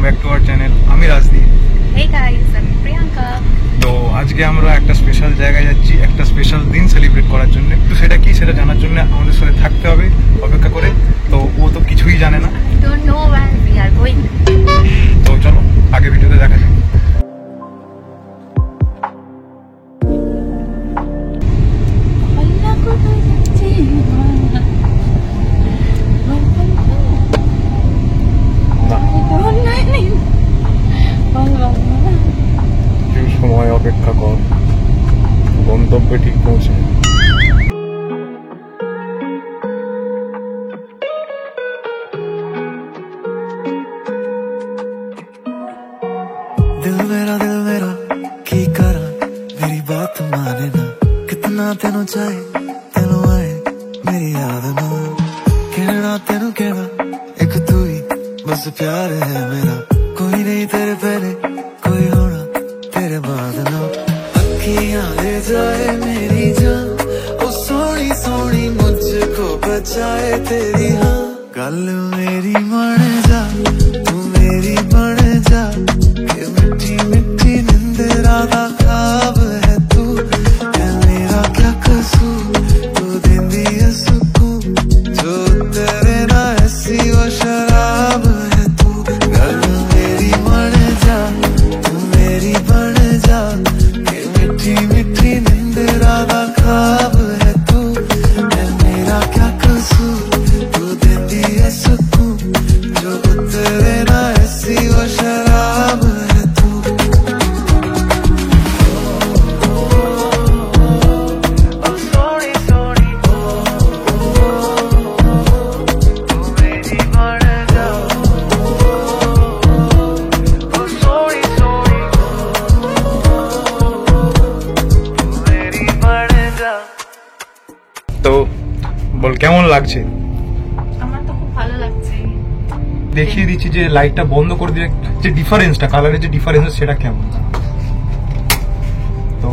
Back to our channel. আমি Rajdeep. Hey guys, I'm Priyanka. তো আজকে আমরা একটা স্পেশাল জায়গায় যাচ্ছি, একটা স্পেশাল দিন সেলিব্রেট করার জন্য। তো সেটা কি, সেটা জানার জন্য আমাদের সাথে থাকতে হবে অপেক্ষা করে। তো ও তো কিছুই জানে না। I don't know where we are going. তো চলো আগে ভিডিওতে দেখা যাক। সময় অপেক্ষা কর, গন্তব্যে ঠিক পৌঁছে। दिल मेरा की करा मेरी बात माने ना, कितना तेनू चाहे तेनू आए मेरी याद ना, कहना तेनू कहना एक तू ही बस प्यार है मेरा, कोई नहीं तेरे पहले कोई होना तेरे बाद ना, अखियां ले जाए मेरी जान ओ सोनी सोनी मुझको बचाए तेरी हाँ, गल मेरी मान जा तू मेरी बन जा, मिठी मिठी निंदरा दा ख्वाब है तू, है मेरा क्या कसूर तू देंदी है सुकून, जो तेरे ना ऐसी वो शराब है तू, गल मेरी मान जा तू मेरी बन जा, के मिठी मिठी निंदरा दा ख्वाब है तू, है मेरा क्या कसूर तू देंदी है सुकून, जो तेरे ना ऐसी वो शराब है तू। তো বল কেমন লাগছে? আমার তো খুব ভালো লাগছে। দেখিয়ে দিচ্ছি যে লাইটটা বন্ধ করে দিয়ে যে ডিফারেন্সটা, কালারের যে ডিফারেন্স সেটা কেমন। তো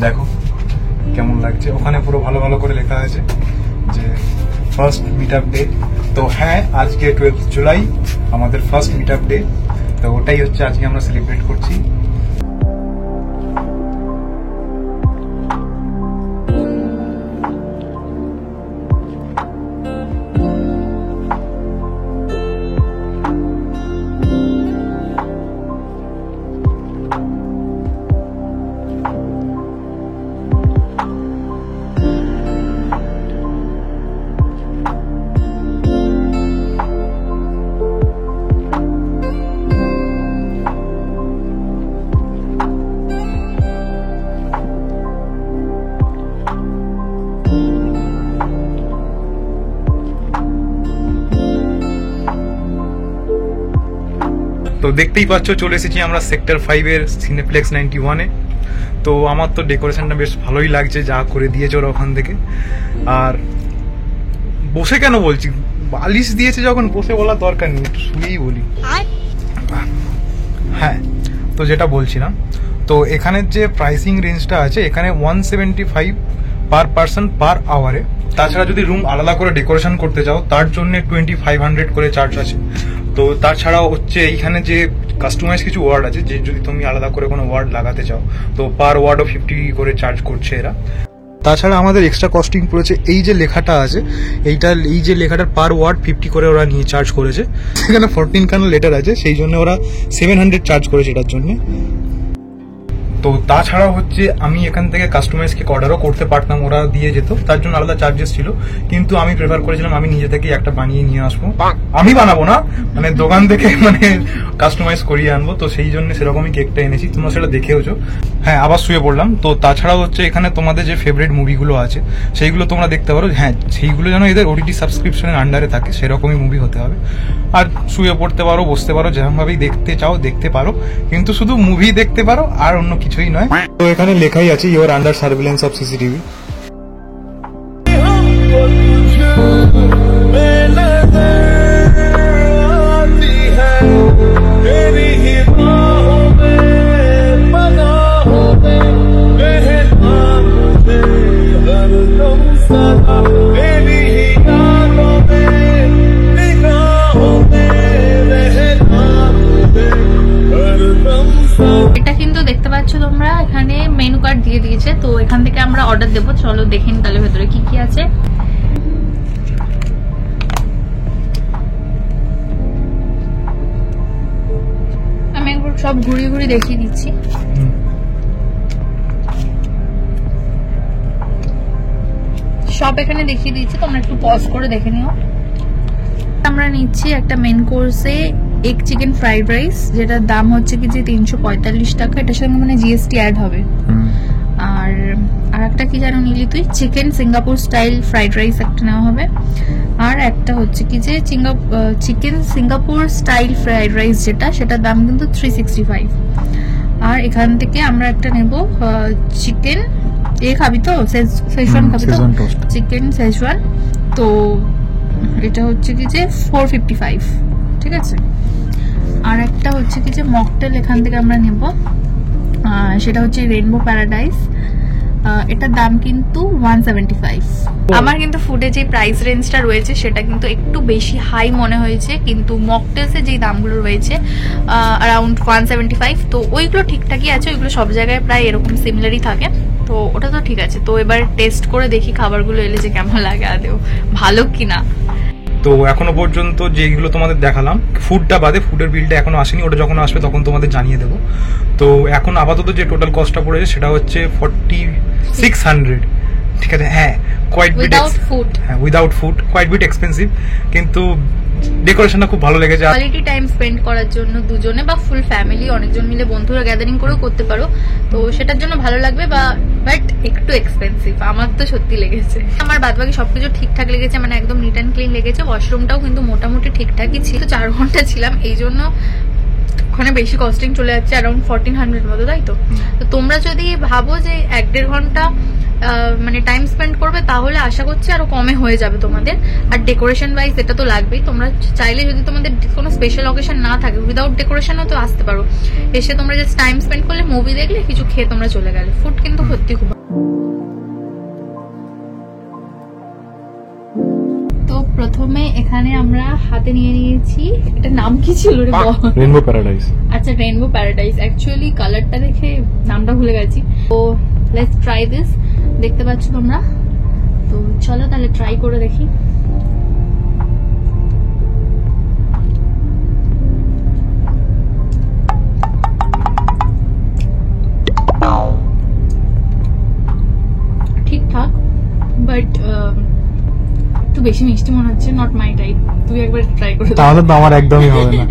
দেখো কেমন লাগছে, ওখানে পুরো ভালো ভালো করে লেখা আছে যে ফার্স্ট মিট আপ ডে। তো হ্যাঁ, আজকে 12 জুলাই আমাদের ফার্স্ট মিট আপ ডে। তো ওটাই হচ্ছে আজকে আমরা সেলিব্রেট করছি। তো দেখতেই পাচ্ছ চলে এসেছি আমরা সেক্টর 5 এর সিনেপ্লেক্স 91-এ। তো আমার তো ডেকোরেশনটা বেশ ভালোই লাগছে, যা করে দিয়েছে ওরা ওখান থেকে। আর বসে কেন বলছি, বালিশ দিয়েছে যখন বসে বলার দরকার নেই, একটু শুয়েই বলি। হ্যাঁ, তো যেটা বলছিলাম, তো এখানের যে প্রাইসিং রেঞ্জটা আছে, এখানে 175 পার পার্সন পার আওয়ারে। তাছাড়া যদি রুম আলাদা করে ডেকোরেশন করতে চাও তার জন্য 2500 করে চার্জ আছে। তো তাছাড়াও হচ্ছে এইখানে যে কাস্টমাইজ কিছু ওয়ার্ড আছে, যে যদি তুমি আলাদা করে কোনো ওয়ার্ড লাগাতে চাও তো পার ওয়ার্ডও 50 করে চার্জ করছে এরা। তাছাড়া আমাদের এক্সট্রা কস্টিং পড়েছে এই যে লেখাটা আছে, এই যে লেখাটার পার ওয়ার্ড 50 করে ওরা নিয়ে চার্জ করেছে। সেখানে 14 খানা লেটার আছে, সেই জন্য ওরা 700 চার্জ করেছে এটার জন্য। তো তাছাড়াও হচ্ছে আমি এখান থেকে কাস্টমাইজ কেক অর্ডারও করতে পারতাম, ওরা দিয়ে যেত, তার জন্য আলাদা চার্জেস ছিল। কিন্তু আমি প্রেফার করেছিলাম আমি নিজে থেকে একটা বানিয়ে নিয়ে আসবো। আমি বানাবো না, মানে দোকান থেকে মানে কাস্টমাইজ করিয়ে আনবো। তো সেই জন্য সেরকমই কেকটা এনেছি, তোমরা সেটা দেখেওছো। হ্যাঁ, আবার শুয়ে পড়লাম। তো তাছাড়াও হচ্ছে এখানে তোমাদের যে ফেভারিট মুভিগুলো আছে সেইগুলো তোমরা দেখতে পারো। হ্যাঁ, সেইগুলো যেন এদের ওটিটি সাবস্ক্রিপশনের আন্ডারে থাকে সেরকমই মুভি হতে হবে। আর শুয়ে পড়তে পারো, বসতে পারো, যেরকমভাবেই দেখতে চাও দেখতে পারো, কিন্তু শুধু মুভি দেখতে পারো আর অন্য কিছুই নয়। তো এখানে লেখাই আছে your under surveillance of CCTV. Order দেবো। চলো দেখেন তাহলে ভেতরে কি কি আছে। আমি একবার সব ঘুরিয়ে ঘুরিয়ে দেখিয়ে দিচ্ছি। সব এখানে দেখিয়ে দিচ্ছি, তোমরা একটু পজ করে দেখে নিও। আমরা নিচ্ছি একটা মেন কোর্সে এগ চিকেন ফ্রাইড রাইস, যেটার দাম হচ্ছে কি যে 345 টাকা। এটার সঙ্গে মানে জিএসটি অ্যাড হবে। আর একটা কি জানো নিলি তুই, chicken Singapore style fried rice একটা নেওয়া হবে। আর একটা হচ্ছে কি যে chicken Singapore style fried rice, সেটার দাম কিন্তু 365। আর এখান থেকে আমরা একটা নেব চিকেন খাবি তো, সেজওয়ান খাবি তো, চিকেন সেজওয়ান। তো এটা হচ্ছে কি যে 455, ঠিক আছে। আর একটা হচ্ছে কি যে মকটেল এখান থেকে আমরা নেব, সেটা হচ্ছে রেইনবো প্যারাডাইস। এটার দাম কিন্তু 175। আমার কিন্তু ফুডে যে প্রাইস রেঞ্জটা রয়েছে সেটা কিন্তু একটু বেশি হাই মনে হয়েছে, কিন্তু মকটেলসে যে দামগুলো রয়েছে অ্যারাউন্ড 175, তো ওইগুলো ঠিকঠাকই আছে। ওইগুলো সব জায়গায় প্রায় এরকম সিমিলারই থাকে, তো ওটা তো ঠিক আছে। তো এবার টেস্ট করে দেখি খাবারগুলো এলে যে কেমন লাগে, আদেও ভালো কিনা। তো এখনো পর্যন্ত যেগুলো তোমাদের দেখালাম, ফুডটা বাদে, ফুডের বিলটা এখনো আসেনি, ওটা যখন আসবে তখন তোমাদের জানিয়ে দেবো। তো এখন আপাতত যে টোটাল কস্টটা পড়েছে সেটা হচ্ছে 4600, ঠিক আছে। হ্যাঁ, quite bit without food, quite bit expensive, কিন্তু ডেকোরেশনটা খুব ভালো লেগেছে। কোয়ালিটি টাইম স্পেন্ড করার জন্য দুজনে বা ফুল ফ্যামিলি, অনেকজন মিলে বন্ধুরা গ্যাদারিং করেও করতে পারো, তো সেটার জন্য ভালো লাগবে। বাট একটু এক্সপেন্সিভ আমার তো সত্যি লেগেছে। আমার বাদবাকি সবকিছু ঠিকঠাক লেগেছে, মানে একদম নিট অ্যান্ড ক্লিন লেগেছে। ওয়াশরুমটাও কিন্তু মোটামুটি ঠিকঠাকই ছিল। 4 ঘন্টা ছিলাম, এই জন্য ওখানে বেশি কস্টিং চলে যাচ্ছে, অ্যারাউন্ড 1400 মতো, তাই তো। তো তোমরা যদি ভাবো যে 1-1.5 ঘন্টা মানে টাইম স্পেন্ড করবে, তাহলে আশা করছি আরো কমে হয়ে যাবে তোমাদের। আর ডেকোরেশন ওয়াইজ এটা তো লাগবেই। তোমরা চাইলে যদি তোমাদের কোনো স্পেশাল অকেশন না থাকে, উইদাউট ডেকোরেশনও তো আসতে পারো। এসে তোমরা জাস্ট টাইম স্পেন্ড করলে, মুভি দেখলে, কিছু খেয়ে তোমরা চলে গেলে। ফুড কিন্তু সত্যি খুব। তো প্রথমে এখানে আমরা হাতে নিয়ে নিয়েছি, এটা নাম কি ছিল রে? Rainbow paradise. আচ্ছা, রেইনবো প্যারাডাইস। অ্যাকচুয়ালি কালারটা দেখে নামটা ভুলে গেছি। তো লেটস ট্রাই দিস। দেখতে পাচ্ছ তোমরা, তো চলো তাহলে ট্রাই করে দেখি। ঠিকঠাক, বাট একটু বেশি মিষ্টি মনে হচ্ছে। Not my type. তুই একবার ট্রাই করে। তাহলে তো আমার একদমই হবে না।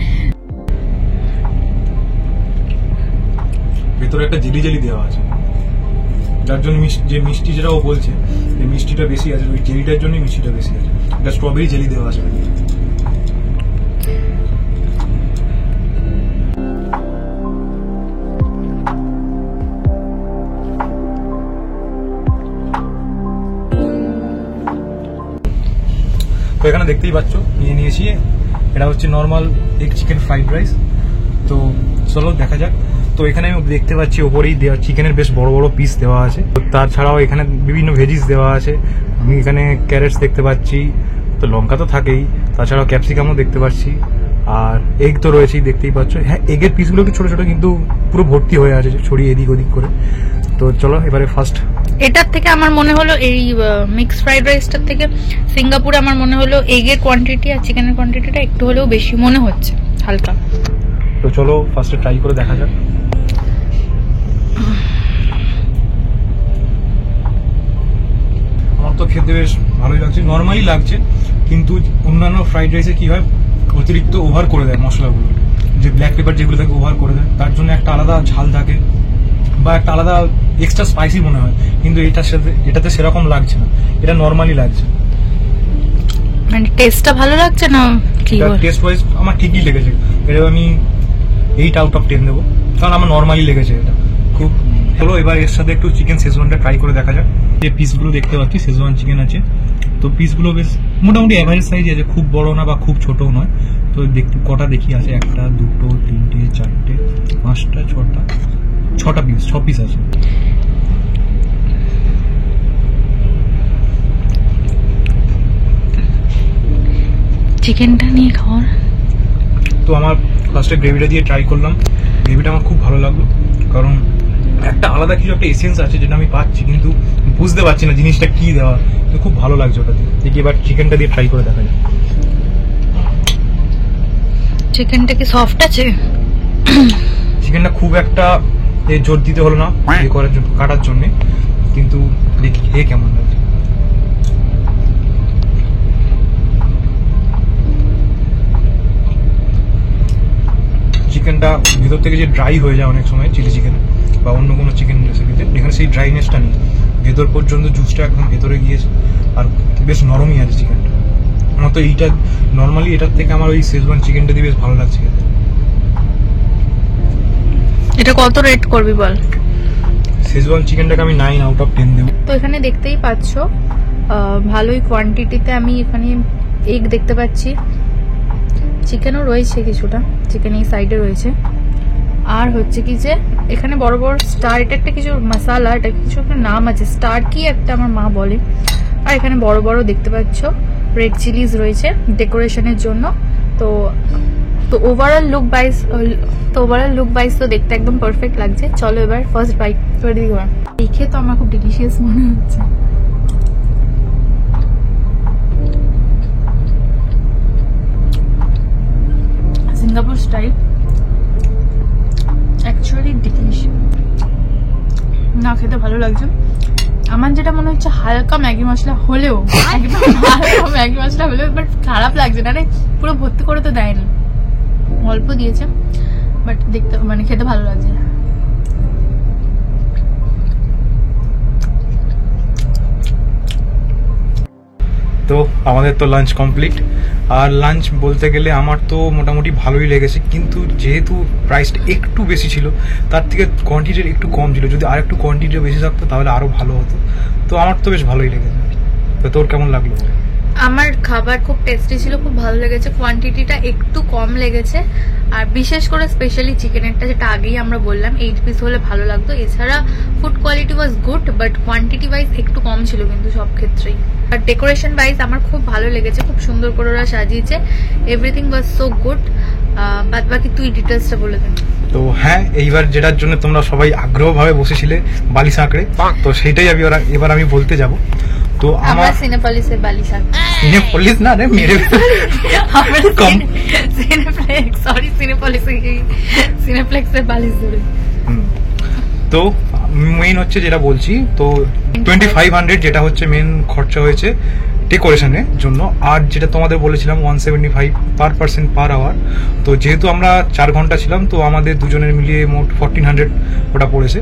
ভেতরে একটা জেলি জেলি দেওয়া আছে, যার জন্য যে মিষ্টি যেটা ও বলছে, এই মিষ্টিটা বেশি আছে, ওই জেলিটার জন্যই মিষ্টিটা বেশি আছে। এটা স্ট্রবেরি জেলি দেওয়া আছে। তো এখানে দেখতেই পাচ্ছ নিয়ে নিয়েছি, এটা হচ্ছে normal egg chicken fried rice. তো চলো দেখা যাক। তো এখানে আমি দেখতে পাচ্ছি ওপরেই দেওয়া চিকেনের বেশ বড় বড় পিস দেওয়া আছে। তো তাছাড়াও এখানে বিভিন্ন ভেজিস দেওয়া আছে। আমি এখানে ক্যারেটস দেখতে পাচ্ছি, তো লঙ্কা তো থাকেই, তাছাড়াও ক্যাপসিকামও দেখতে পাচ্ছি, আর এগ তো রয়েছেই দেখতেই পাচ্ছ। হ্যাঁ, এগের পিসগুলো একটু ছোটো ছোটো, কিন্তু পুরো ভর্তি হয়ে আছে ছড়িয়ে এদিক ওদিক করে। তো চলো এবারে ফার্স্ট এটার থেকে আমার মনে হলো, এই মিক্স ফ্রাইড রাইসটার থেকে সিঙ্গাপুরে আমার মনে হলো এগের কোয়ান্টিটি আর চিকেনের কোয়ান্টিটিটা একটু হলেও বেশি মনে হচ্ছে, হালকা। তো চলো ফার্স্টে ট্রাই করে দেখা যাক। আমার তো খেতে বেশ ভালোই লাগছে, নর্মালি লাগছে, কিন্তু অন্যান্য ফ্রাইড রাইসে কি হয়, অতিরিক্ত ওভার করে দেয় মশলাগুলো, যে ব্ল্যাক পেপার যেগুলো থাকে ওভার করে দেয়, তার জন্য একটা আলাদা ঝাল থাকে বা একটা আলাদা এক্সট্রা স্পাইসি মনে হয়, কিন্তু এটাতে সেরকম লাগছে না, এটা নর্মালি লাগছে। মানে টেস্টটা ভালো লাগছে না? টেস্ট ওয়াইজ আমার ঠিকই লেগেছে, এটা আমি 8 আউট অফ 10 দেবো, কারণ আমার নর্মালি লেগেছে এটা খুব। চলো এবার এর সাথে একটু চিকেন শেজওয়ানটা ট্রাই করে দেখা যাক। যে পিসগুলো দেখতে পাচ্ছি শেজওয়ান চিকেন আছে, তো পিসগুলো বেশ মোটামুটি অ্যাভারেজ সাইজ আছে, খুব বড় না বা খুব ছোটও নয়। তো দেখতে কটা দেখি আছে, 1, 2, 3, 4, 5, 6টা পিস, 6 পিস আছে। চিকেনটা নিয়ে খাওয়ার। তো আমার ফার্স্টে গ্রেভিটা দিয়ে ট্রাই করলাম, গ্রেভিটা আমার খুব ভালো লাগলো, কারণ একটা আলাদা কিছু একটা এসেন্স আছে যেটা আমি পাচ্ছি, কিন্তু বুঝতে পারছি না জিনিসটা কি দেওয়া, তো খুব ভালো লাগছে ওটা দিয়ে। দেখি এবার চিকেনটা দিয়ে ট্রাই করে দেখা যায়। চিকেনটা কি সফট আছে? চিকেনটা খুব একটা জোর দিতে হলো না করার জন্য, কাটার জন্য, কিন্তু দেখি খেয়ে কেমন লাগছে। চিকেনটা ভিতর থেকে যে ড্রাই হয়ে যায় অনেক সময় চিলি চিকেন বা অন্য কোনো চিকেন রেসিপিতে, এখানে সেই ড্রাইনেসটা নেই, ভেতর পর্যন্ত জুসটা একদম ভেতরে গিয়েছে আর বেশ নরমই আছে চিকেনটা। আমার তো এইটা নর্মালি এটার থেকে আমার ওই শেজওয়ান চিকেনটা দিয়ে বেশ ভালো লাগছে খেতে। এটা কত রেট করবি বল? শেজওয়ান চিকেনটাকে আমি 9 আউট অফ 10 দেবো। তো এখানে দেখতেই পাচ্ছ ভালোই কোয়ান্টিটিতে আমি এখানে এগ দেখতে পাচ্ছি, চিকেনও রয়েছে কিছুটা, চিকেন এই সাইডে রয়েছে। আর হচ্ছে কি যে এখানে বড় বড় স্টার, এটা একটা কিছু মশালা, এটা কিছু একটা নাম আছে, স্টার কি একটা আমার মা বলে। আর এখানে বড় বড় দেখতে পাচ্ছ রেড চিলিজ রয়েছে ডেকোরেশনের জন্য। তো ওভারঅল লুক বাইস তো দেখতে একদম পারফেক্ট লাগছে। চলো এবার ফার্স্ট বাইট করে দিই। দেখে তো আমার খুব ডিলিশিয়াস মনে হচ্ছে। সিঙ্গাপুর স্টাইল, অ্যাকচুয়ালি ডিলিশিয়াস, না খেতে ভালো লাগছে। আমার যেটা মনে হচ্ছে হালকা ম্যাগি মশলা হলেও, একদম হালকা ম্যাগি মশলা হলেও বাট খারাপ লাগছে না রে, পুরো ভর্তি করে তো দেয়নি, অল্প দিয়েছে, বাট দেখতে মানে খেতে ভালো লাগছে। তো আমাদের তো লাঞ্চ কমপ্লিট। আর লাঞ্চ বলতে গেলে আমার তো মোটামুটি ভালোই লেগেছে, কিন্তু যেহেতু প্রাইসটা একটু বেশি ছিল, তার থেকে কোয়ান্টিটির একটু কম ছিল, যদি আর একটু কোয়ান্টিটি বেশি থাকতো তাহলে আরও ভালো হতো। তো আমার তো বেশ ভালোই লেগেছে। তো তোর কেমন লাগলো? আমার খাবার খুব টেস্টি ছিল, খুব ভালো লেগেছে, কোয়ান্টিটিটা একটু কম লেগেছে। আর বিশেষ করে স্পেশালি চিকেনেরটা, যেটা আগেই আমরা বললাম 8 পিস হলে ভালো লাগতো। এছাড়া food quality was good, but quantity wise একটু কম ছিল কিন্তু সব ক্ষেত্রেই। আর ডেকোরেশন ওয়াইজ আমার খুব ভালো লেগেছে, খুব সুন্দর করে ওরা সাজিয়েছে, এভরিথিং ওয়াজ সো গুড। বাদ বাকি তুই ডিটেলসটা বলে দে। তো হ্যাঁ, এইবার যেটার জন্য তোমরা সবাই আগ্রহভাবে বসেছিলে বালিশ আঁকড়ে, তো সেইটাই এবার আমি বলতে যাব। তো আমার সিনেপলিসে বালিশ আঁকড়ে, সিনেপলিস না রে মেরে সিনেপ্লেক্সের বালিশ ধরে। তো মেইন হচ্ছে যেটা বলছি, তো 2500 যেটা হচ্ছে মেন খরচা হয়েছে ডেকোরেশনের জন্য। আর যেটা তোমাদের বলেছিলাম 175 পার পার্সন পার আওয়ার। তো যেহেতু আমরা 4 ঘন্টা ছিলাম, তো আমাদের দুজনের মিলিয়ে মোট 1400 ওটা পড়েছে।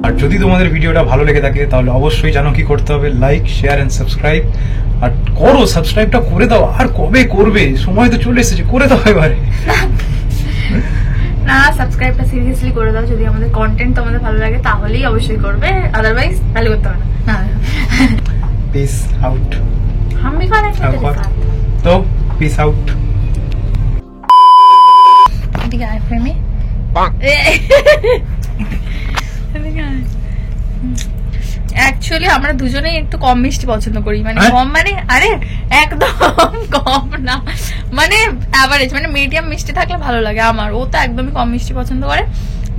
আর যদি তোমাদের ভিডিওটা ভালো লেগে থাকে তাহলে অবশ্যই জানো কি করতে হবে, লাইক, শেয়ার এন্ড সাবস্ক্রাইব। আর করো, সাবস্ক্রাইবটা করে দাও। আর কবে করবে? সময় তো চলে এসেছে, করে দাও এবারে। না, সাবস্ক্রাইবটা সিরিয়াসলি করে দাও। যদি আমাদের কন্টেন্ট তোমাদের ভালো লাগে তাহলেই অবশ্যই করবে, আদারওয়াইজ তাহলে করতে হবে না। Piece out. हम भी खा रहे हैं तेरे साथ। तो पीस आउट। ठीक है प्रेमी। অ্যাকচুয়ালি আমরা দুজনেই একটু কম মিষ্টি পছন্দ করি, মানে কম মানে আরে একদম কম না, মানে অ্যাভারেজ, মানে মিডিয়াম মিষ্টি থাকলে ভালো লাগে আমার। ও তো একদমই কম মিষ্টি পছন্দ করে,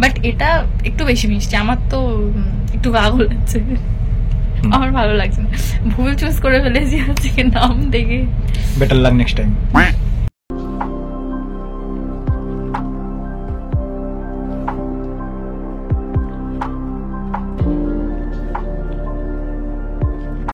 বাট এটা একটু বেশি মিষ্টি, আমার তো একটু গা গোলাচ্ছে, আমার ভালো লাগছে না, ভুল চুজ করে ফেলেছি আজকে নাম দেখে। Better luck next time.